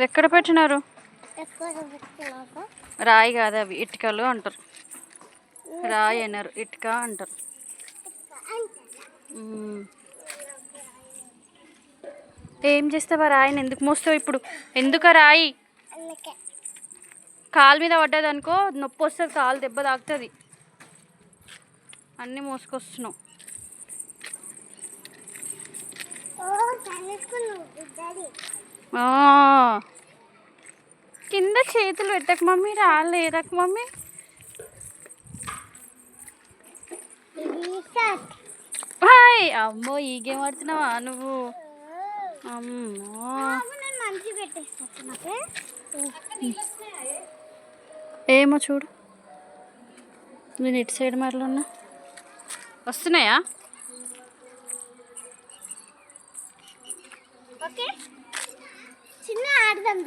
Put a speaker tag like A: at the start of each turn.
A: ఎక్కడ పెట్టినారు? రాయి కాదు, అవి ఇటుకలు అంటారు. రాయి అన్నారు, ఇటుక అంటారు. ఏం చేస్తావా రాయిని? ఎందుకు మోస్తావు ఇప్పుడు? ఎందుకు రాయి? కాలు మీద పడ్డది అనుకో, నొప్పి వస్తుంది, కాలు దెబ్బ తాకుతుంది. అన్నీ మోసుకొస్తున్నావు. కింద చేతులు పెట్టకు మమ్మీ, రాలేదకు మమ్మీ. హాయ్ అమ్మో, ఈ గేమ్ ఆడుతున్నావా నువ్వు? అమ్మో, ఏమో చూడు. నేను ఇటు సైడ్ మరలు ఉన్నా. వస్తున్నాయా?
B: చిన్న ఆడదాం.